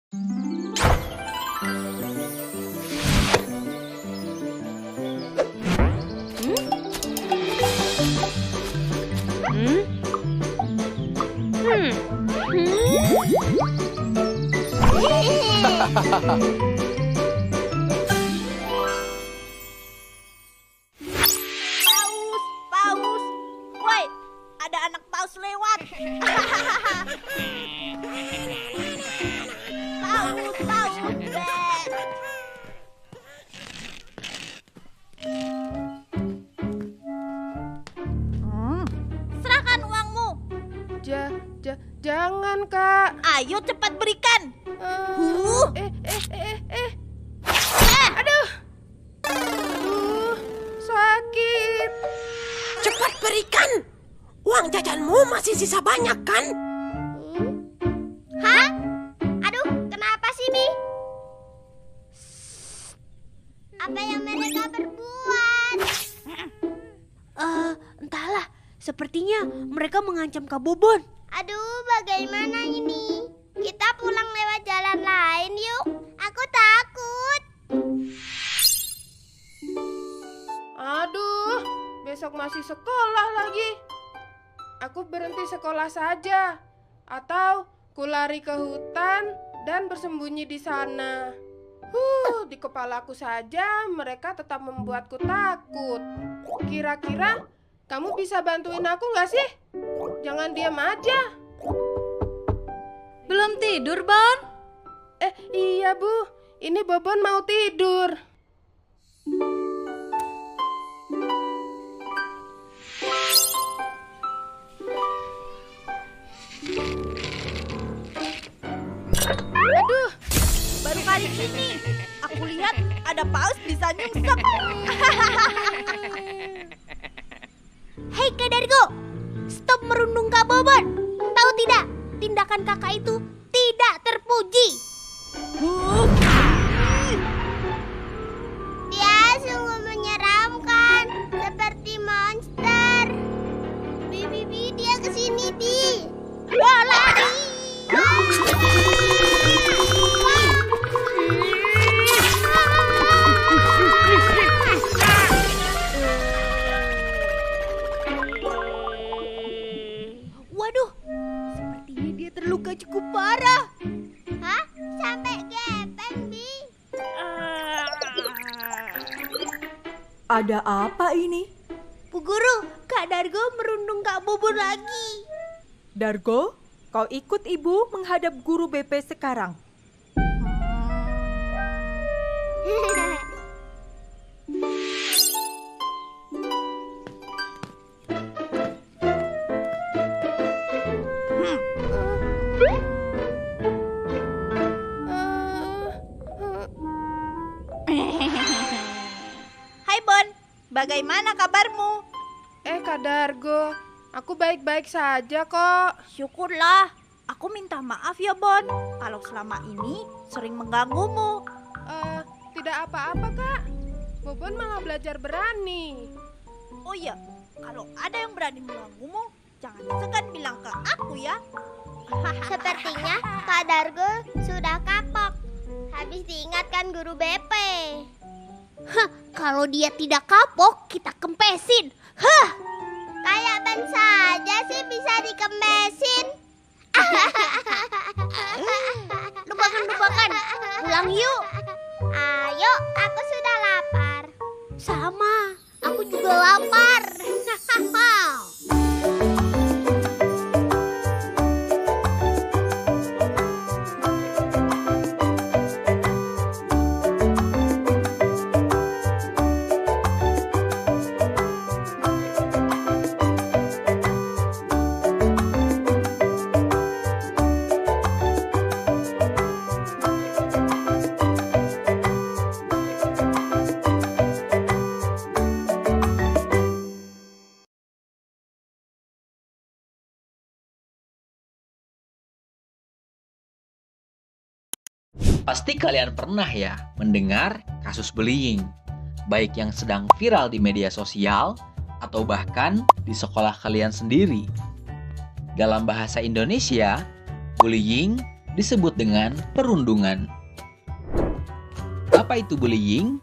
Paus, paus. Woi, ada anak paus lewat. Paus, paus. Bleh. Serahkan uangmu. Jangan, Kak. Ayo cepat berikan. Aduh, sakit. Cepat berikan. Uang jajanmu masih sisa banyak kan? Hah? Aduh, kenapa sih, Bi? Apa yang mereka berbuat? Entahlah, sepertinya mereka mengancam Kak Bobon. Aduh, bagaimana ini? Kita pulang lewat jalan lain yuk. Aku takut. Aduh, besok masih sekolah lagi. Aku berhenti sekolah saja. Atau kulari ke hutan dan bersembunyi di sana. Di kepalaku saja mereka tetap membuatku takut. Kira-kira kamu bisa bantuin aku nggak sih? Jangan diam aja. Belum tidur, Bon? Iya Bu, ini Bobon mau tidur. Aduh, baru kali ini aku lihat ada paus bisa nyungsep. Hei Kak Dargo, stop merundung Kak Bobon. Tahu tidak, tindakan kakak itu tidak terpuji. Dia sungguh menyeramkan, seperti monster. Bi, dia kesini, Bi. Wah, lari. Waduh, sepertinya dia terluka cukup parah. Hah? Sampai gepeng, Bi? Ada apa ini? Bu Guru, Kak Dargo merundung Kak Bobon lagi. Dargo, kau ikut ibu menghadap guru BP sekarang. Hai Bon, bagaimana kabarmu? Kak Dargo, aku baik-baik saja kok. Syukurlah, aku minta maaf ya Bon, kalau selama ini sering mengganggumu. Tidak apa-apa Kak. Bobon malah belajar berani. Oh iya, kalau ada yang berani mengganggumu, jangan segan bilang ke aku ya. Sepertinya Kak Dargo sudah kapok. Habis diingatkan guru BP. Kalau dia tidak kapok, kita kempesin. Kayak ban saja sih bisa dikempesin. Lupakan. Pulang yuk. Ayo, aku sudah lapar. Sama, aku juga lapar. Pasti kalian pernah ya mendengar kasus bullying, baik yang sedang viral di media sosial atau bahkan di sekolah kalian sendiri. Dalam bahasa Indonesia, bullying disebut dengan perundungan. Apa itu bullying?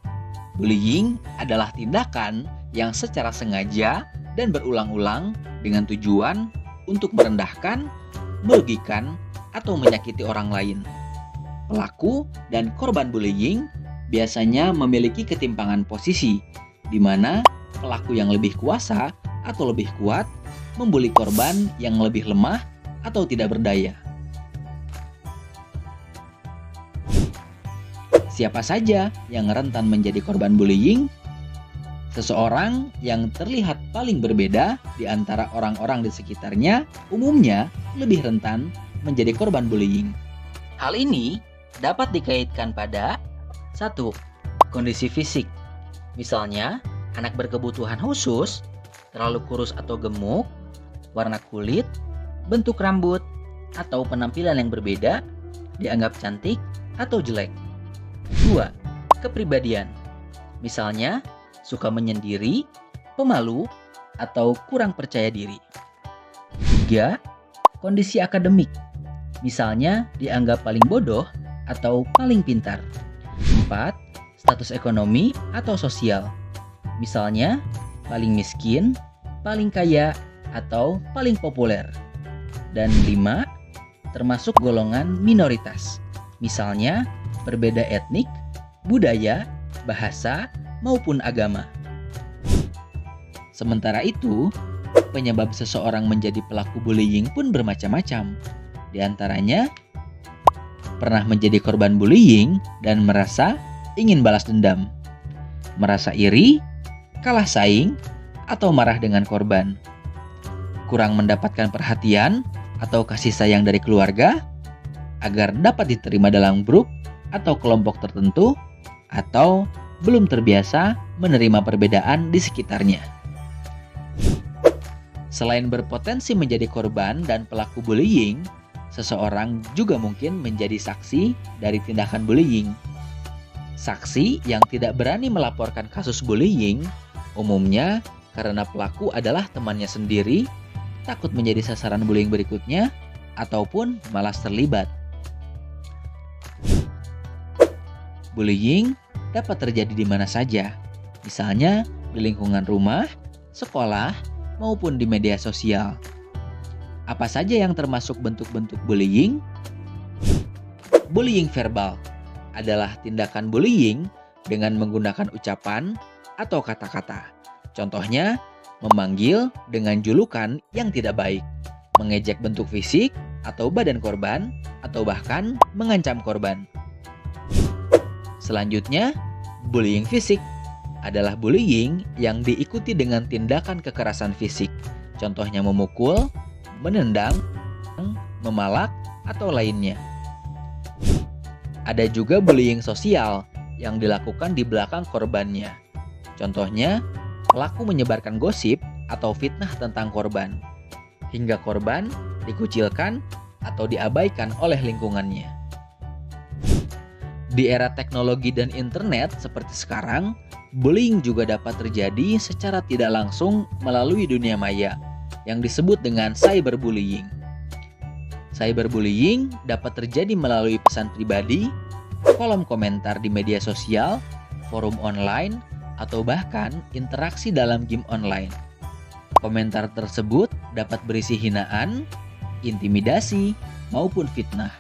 Bullying adalah tindakan yang secara sengaja dan berulang-ulang dengan tujuan untuk merendahkan, merugikan, atau menyakiti orang lain. Pelaku dan korban bullying biasanya memiliki ketimpangan posisi, di mana pelaku yang lebih kuasa atau lebih kuat membuli korban yang lebih lemah atau tidak berdaya. Siapa saja yang rentan menjadi korban bullying? Seseorang yang terlihat paling berbeda di antara orang-orang di sekitarnya umumnya lebih rentan menjadi korban bullying. Hal ini dapat dikaitkan pada 1. Kondisi fisik. Misalnya, anak berkebutuhan khusus, terlalu kurus atau gemuk, warna kulit, bentuk rambut, atau penampilan yang berbeda, dianggap cantik atau jelek. 2. Kepribadian. Misalnya, suka menyendiri, pemalu, atau kurang percaya diri. 3. Kondisi akademik. Misalnya, dianggap paling bodoh atau paling pintar. 4. Status ekonomi atau sosial. Misalnya, paling miskin, paling kaya, atau paling populer. Dan 5. Termasuk golongan minoritas. Misalnya, berbeda etnik, budaya, bahasa, maupun agama. Sementara itu, penyebab seseorang menjadi pelaku bullying pun bermacam-macam. Di antaranya, pernah menjadi korban bullying dan merasa ingin balas dendam, merasa iri, kalah saing, atau marah dengan korban, kurang mendapatkan perhatian atau kasih sayang dari keluarga agar dapat diterima dalam grup atau kelompok tertentu, atau belum terbiasa menerima perbedaan di sekitarnya. Selain berpotensi menjadi korban dan pelaku bullying, seseorang juga mungkin menjadi saksi dari tindakan bullying. Saksi yang tidak berani melaporkan kasus bullying umumnya karena pelaku adalah temannya sendiri, takut menjadi sasaran bullying berikutnya, ataupun malas terlibat. Bullying dapat terjadi di mana saja, misalnya di lingkungan rumah, sekolah, maupun di media sosial. Apa saja yang termasuk bentuk-bentuk bullying? Bullying verbal adalah tindakan bullying dengan menggunakan ucapan atau kata-kata. Contohnya, memanggil dengan julukan yang tidak baik, mengejek bentuk fisik atau badan korban, atau bahkan mengancam korban. Selanjutnya, bullying fisik adalah bullying yang diikuti dengan tindakan kekerasan fisik. Contohnya memukul, menendang, memalak, atau lainnya. Ada juga bullying sosial yang dilakukan di belakang korbannya. Contohnya, pelaku menyebarkan gosip atau fitnah tentang korban, hingga korban dikucilkan atau diabaikan oleh lingkungannya. Di era teknologi dan internet seperti sekarang, bullying juga dapat terjadi secara tidak langsung melalui dunia maya yang disebut dengan cyberbullying. Cyberbullying dapat terjadi melalui pesan pribadi, kolom komentar di media sosial, forum online, atau bahkan interaksi dalam game online. Komentar tersebut dapat berisi hinaan, intimidasi, maupun fitnah.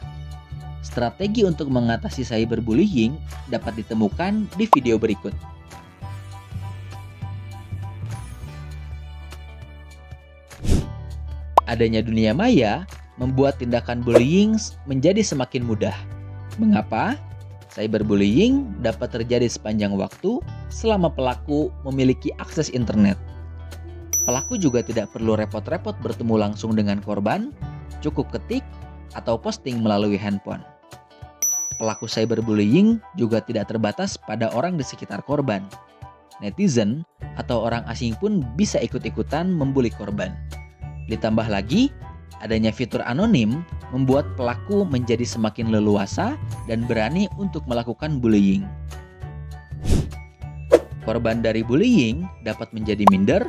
Strategi untuk mengatasi cyberbullying dapat ditemukan di video berikut. Adanya dunia maya membuat tindakan bullying menjadi semakin mudah. Mengapa? Cyberbullying dapat terjadi sepanjang waktu selama pelaku memiliki akses internet. Pelaku juga tidak perlu repot-repot bertemu langsung dengan korban, cukup ketik atau posting melalui handphone. Pelaku cyberbullying juga tidak terbatas pada orang di sekitar korban. Netizen atau orang asing pun bisa ikut-ikutan membuli korban. Ditambah lagi, adanya fitur anonim membuat pelaku menjadi semakin leluasa dan berani untuk melakukan bullying. Korban dari bullying dapat menjadi minder,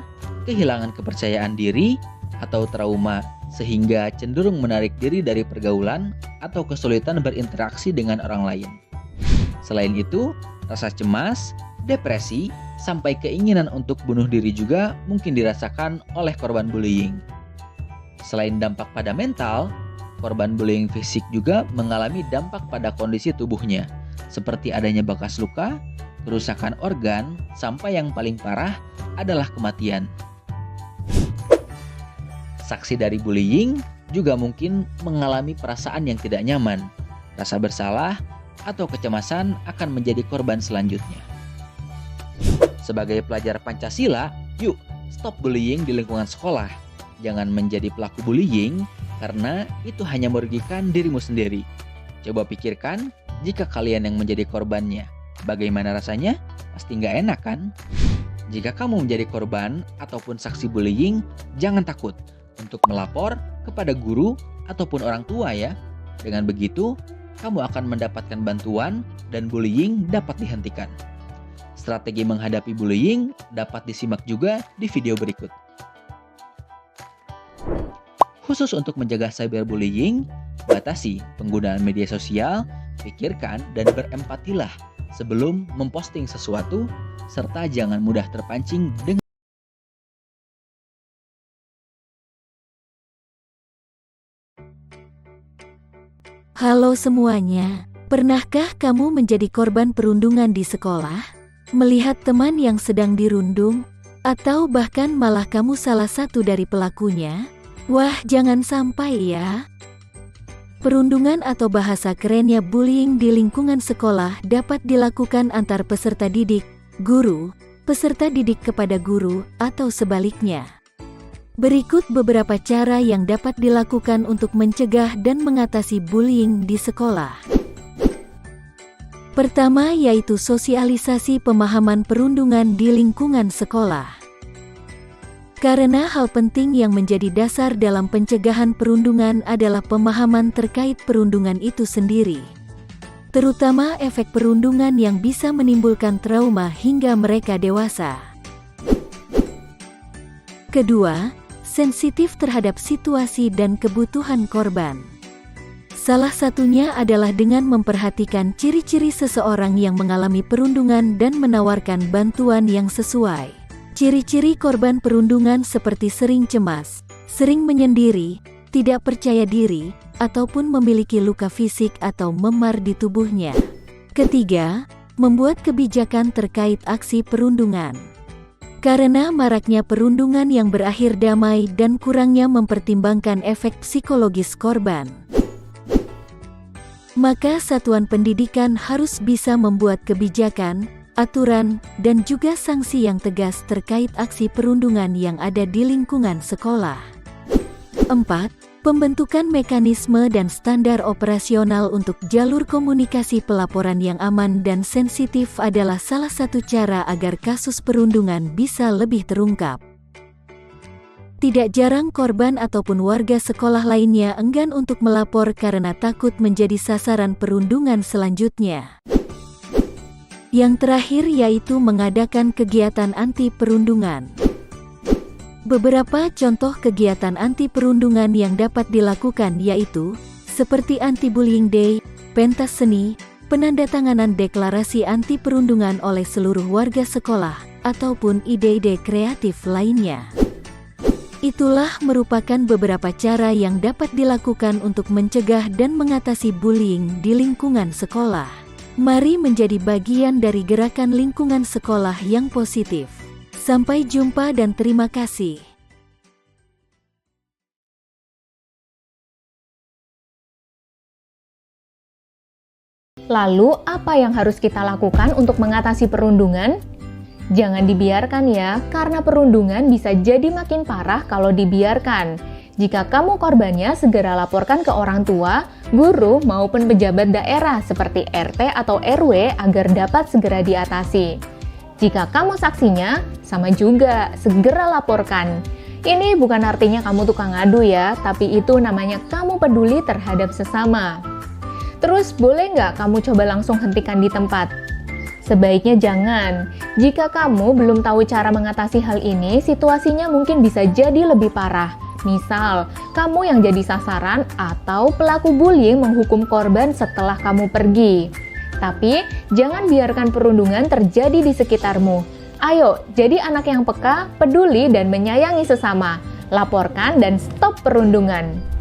kehilangan kepercayaan diri, atau trauma sehingga cenderung menarik diri dari pergaulan atau kesulitan berinteraksi dengan orang lain. Selain itu, rasa cemas, depresi, sampai keinginan untuk bunuh diri juga mungkin dirasakan oleh korban bullying. Selain dampak pada mental, korban bullying fisik juga mengalami dampak pada kondisi tubuhnya, seperti adanya bekas luka, kerusakan organ, sampai yang paling parah adalah kematian. Saksi dari bullying juga mungkin mengalami perasaan yang tidak nyaman, rasa bersalah, atau kecemasan akan menjadi korban selanjutnya. Sebagai pelajar Pancasila, yuk stop bullying di lingkungan sekolah. Jangan menjadi pelaku bullying karena itu hanya merugikan dirimu sendiri. Coba pikirkan jika kalian yang menjadi korbannya. Bagaimana rasanya? Pasti nggak enak kan? Jika kamu menjadi korban ataupun saksi bullying, jangan takut untuk melapor kepada guru ataupun orang tua ya. Dengan begitu, kamu akan mendapatkan bantuan dan bullying dapat dihentikan. Strategi menghadapi bullying dapat disimak juga di video berikut. Khusus untuk menjaga cyberbullying, batasi penggunaan media sosial, pikirkan dan berempatilah sebelum memposting sesuatu, serta jangan mudah terpancing dengan Halo semuanya, pernahkah kamu menjadi korban perundungan di sekolah? Melihat teman yang sedang dirundung? Atau bahkan malah kamu salah satu dari pelakunya? Wah, jangan sampai ya. Perundungan atau bahasa kerennya bullying di lingkungan sekolah dapat dilakukan antar peserta didik, guru, peserta didik kepada guru, atau sebaliknya. Berikut beberapa cara yang dapat dilakukan untuk mencegah dan mengatasi bullying di sekolah. Pertama yaitu sosialisasi pemahaman perundungan di lingkungan sekolah. Karena hal penting yang menjadi dasar dalam pencegahan perundungan adalah pemahaman terkait perundungan itu sendiri. Terutama efek perundungan yang bisa menimbulkan trauma hingga mereka dewasa. Kedua, sensitif terhadap situasi dan kebutuhan korban. Salah satunya adalah dengan memperhatikan ciri-ciri seseorang yang mengalami perundungan dan menawarkan bantuan yang sesuai. Ciri-ciri korban perundungan seperti sering cemas, sering menyendiri, tidak percaya diri, ataupun memiliki luka fisik atau memar di tubuhnya. Ketiga, membuat kebijakan terkait aksi perundungan. Karena maraknya perundungan yang berakhir damai dan kurangnya mempertimbangkan efek psikologis korban, maka satuan pendidikan harus bisa membuat kebijakan, aturan, dan juga sanksi yang tegas terkait aksi perundungan yang ada di lingkungan sekolah. 4. Pembentukan mekanisme dan standar operasional untuk jalur komunikasi pelaporan yang aman dan sensitif adalah salah satu cara agar kasus perundungan bisa lebih terungkap. Tidak jarang korban ataupun warga sekolah lainnya enggan untuk melapor karena takut menjadi sasaran perundungan selanjutnya. Yang terakhir yaitu mengadakan kegiatan anti perundungan. Beberapa contoh kegiatan anti perundungan yang dapat dilakukan yaitu seperti Anti-Bullying Day, pentas seni, penandatanganan deklarasi anti perundungan oleh seluruh warga sekolah, ataupun ide-ide kreatif lainnya. Itulah merupakan beberapa cara yang dapat dilakukan untuk mencegah dan mengatasi bullying di lingkungan sekolah. Mari menjadi bagian dari gerakan lingkungan sekolah yang positif. Sampai jumpa dan terima kasih. Lalu, apa yang harus kita lakukan untuk mengatasi perundungan? Jangan dibiarkan ya, karena perundungan bisa jadi makin parah kalau dibiarkan. Jika kamu korbannya, segera laporkan ke orang tua, guru, maupun pejabat daerah seperti RT atau RW agar dapat segera diatasi. Jika kamu saksinya, sama juga, segera laporkan. Ini bukan artinya kamu tukang ngadu ya, tapi itu namanya kamu peduli terhadap sesama. Terus boleh nggak kamu coba langsung hentikan di tempat? Sebaiknya jangan. Jika kamu belum tahu cara mengatasi hal ini, situasinya mungkin bisa jadi lebih parah. Misal, kamu yang jadi sasaran atau pelaku bullying menghukum korban setelah kamu pergi. Tapi, jangan biarkan perundungan terjadi di sekitarmu. Ayo, jadi anak yang peka, peduli, dan menyayangi sesama. Laporkan dan stop perundungan.